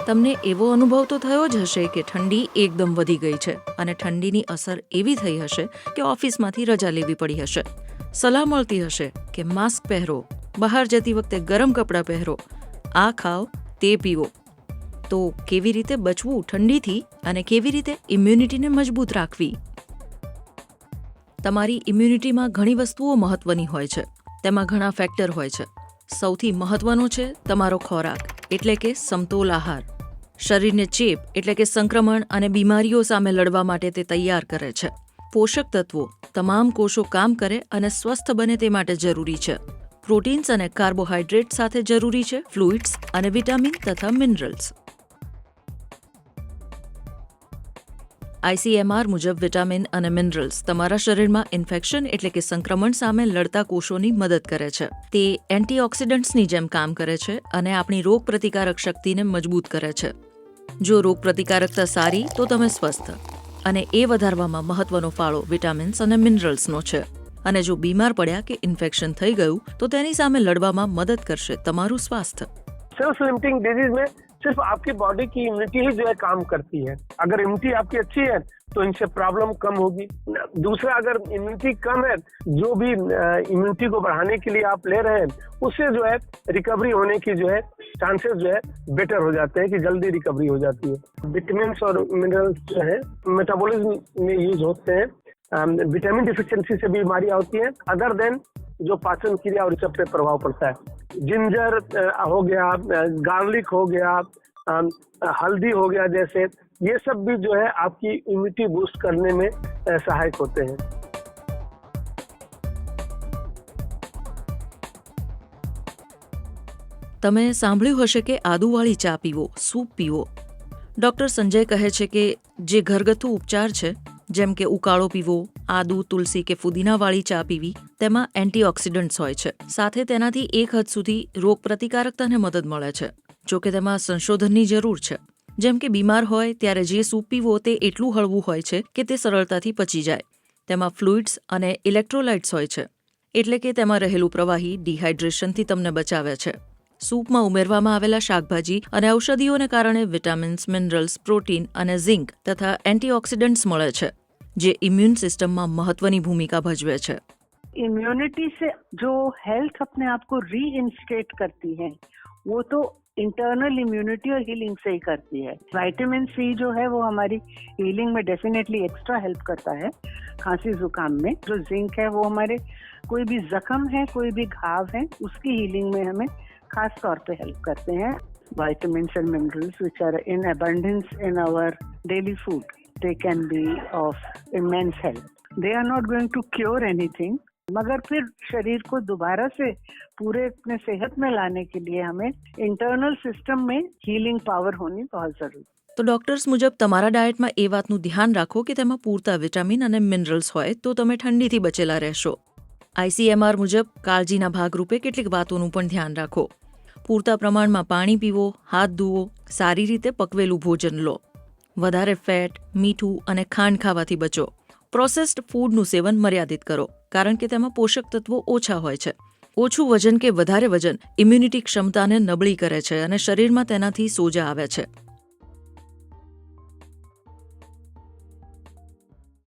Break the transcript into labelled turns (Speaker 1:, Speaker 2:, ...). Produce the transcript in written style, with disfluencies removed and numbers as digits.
Speaker 1: તમને એવો અનુભવ તો થયો જ હશે કે ઠંડી એકદમ વધી ગઈ છે અને ઠંડીની અસર એવી થઈ હશે કે ઓફિસમાંથી રજા લેવી પડી હશે. સલાહ મળતી હશે કે માસ્ક પહેરો, બહાર જતી વખતે ગરમ કપડાં પહેરો, આ ખાઓ, તે પીવો. તો કેવી રીતે બચવું ઠંડીથી અને કેવી રીતે ઇમ્યુનિટીને મજબૂત રાખવી? તમારી ઇમ્યુનિટીમાં ઘણી વસ્તુઓ મહત્વની હોય છે. તેમાં ઘણા ફેક્ટર હોય છે. સૌથી મહત્વનો છે તમારો ખોરાક, એટલે કે સમતોલ આહાર. શરીરને ચેપ એટલે કે સંક્રમણ અને બીમારીઓ સામે લડવા માટે તે તૈયાર કરે છે. પોષક તત્વો તમામ કોષો કામ કરે અને સ્વસ્થ બને તે માટે જરૂરી છે. પ્રોટીન્સ અને કાર્બોહાઈડ્રેટ સાથે જરૂરી છે ફ્લુઇડ્સ અને વિટામિન તથા મિનરલ્સ. ICMR મુજબ વિટામિન અને મિનરલ્સ તમારા શરીરમાં ઇન્ફેક્શન એટલે કે સંક્રમણ સામે લડતા કોષોની મદદ કરે છે. તે એન્ટીઓક્સિડન્ટ્સની જેમ કામ કરે છે અને આપણી રોગપ્રતિકારક શક્તિને મજબૂત કરે છે. જો રોગપ્રતિકારકતા સારી તો તમે સ્વસ્થ, અને એ વધારવામાં મહત્વનો ફાળો વિટામિન્સ અને મિનરલ્સનો છે. અને જો બીમાર પડ્યા કે ઇન્ફેક્શન થઈ ગયું તો તેની સામે લડવામાં મદદ કરશે તમારું સ્વાસ્થ્ય.
Speaker 2: सेल्फ लिमिटिंग डिजीज में सिर्फ आपकी बॉडी की इम्यूनिटी ही जो है काम करती है. अगर इम्यूनिटी आपकी अच्छी है तो इनसे प्रॉब्लम कम होगी. दूसरा, अगर इम्यूनिटी कम है, जो भी इम्यूनिटी को बढ़ाने के लिए आप ले रहे हैं उससे जो है रिकवरी होने की जो है चांसेस जो है बेटर हो जाते हैं कि जल्दी रिकवरी हो जाती है. विटामिन और मिनरल्स जो है मेटाबॉलिज्म में यूज होते हैं. विटामिन डिफिशियंसी से बीमारियां होती हैं अदर देन जो पाचन क्रिया और सब पे प्रभाव पड़ता है. जिंजर हो गया, गार्लिक हो गया, हल्दी हो गया, जैसे ये सब भी जो है आपकी इम्यूनिटी बूस्ट करने में सहायक होते हैं.
Speaker 1: તમે સાંભળ્યું હશે કે આદુવાળી ચા પીવો, સૂપ પીવો. ડૉક્ટર સંજય કહે છે કે જે ઘરગથ્થુ ઉપચાર છે, જેમ કે ઉકાળો પીવો, આદુ, તુલસી કે ફુદીનાવાળી ચા પીવી, તેમાં એન્ટીઓક્સિડન્ટ્સ હોય છે. સાથે તેનાથી એક હદ સુધી રોગપ્રતિકારકતાને મદદ મળે છે. જો કે તેમાં સંશોધનની જરૂર છે. જેમ કે બીમાર હોય ત્યારે જે સૂપ પીવો તે એટલું હળવું હોય છે કે તે સરળતાથી પચી જાય. તેમાં ફ્લુઇડ્સ અને ઇલેક્ટ્રોલાઇટ્સ હોય છે, એટલે કે તેમાં રહેલું પ્રવાહી ડિહાઇડ્રેશનથી તમને બચાવે છે. સૂપમાં ઉમેરવામાં આવેલા શાકભાજી અને ઔષધિઓને કારણે વિટામિન્સ, મિનરલ્સ, પ્રોટીન અને ઝિંક તથા એન્ટીઓક્સિડન્ટ્સ મળે છે, જે ઇમ્યુન સિસ્ટમમાં મહત્વની ભૂમિકા भजवे છે.
Speaker 3: इम्यूनिटी से जो हेल्थ अपने आप को रीइंस्टेट करती है वो तो इंटरनल इम्यूनिटी और हीलिंग से ही करती है. विटामिन सी जो है वो हमारी हीलिंग में डेफिनेटली एक्स्ट्रा हेल्प करता है खांसी जुकाम में. जो जिंक है वो हमारे कोई भी जख्म है, कोई भी घाव है, उसकी हीलिंग में हमें खास तौर पे हेल्प करते हैं. vitamins and minerals which are in abundance in our daily food, they can be of immense help. They are not going to cure anything, मगर फिर शरीर को दोबारा से पूरे अपने सेहत में लाने के लिए हमें इंटरनल सिस्टम में हीलिंग पावर होनी बहुत जरूरी.
Speaker 1: તો ડોક્ટર્સ મુજબ તમારા ડાયટમાં એ વાતનું ધ્યાન રાખો કે તેમાં પૂરતા વિટામિન અને મિનરલ્સ હોય તો તમે ઠંડીથી બચેલા રહેશો. ICMR મુજબ કાળજીના ભાગરૂપે કેટલીક વાતોનું પણ ધ્યાન રાખો. પૂરતા પ્રમાણમાં પાણી પીવો, હાથ ધુઓ, સારી રીતે પકવેલું ભોજન લો. વધારે ફેટ, મીઠું અને ખાંડ ખાવાથી બચો. પ્રોસેસ્ડ ફૂડનું સેવન મર્યાદિત કરો, કારણ કે તેમાં પોષક તત્વો ઓછા હોય છે. ઓછું વજન કે વધારે વજન ઇમ્યુનિટી ક્ષમતાને નબળી કરે છે અને શરીરમાં તેનાથી સોજા આવે છે.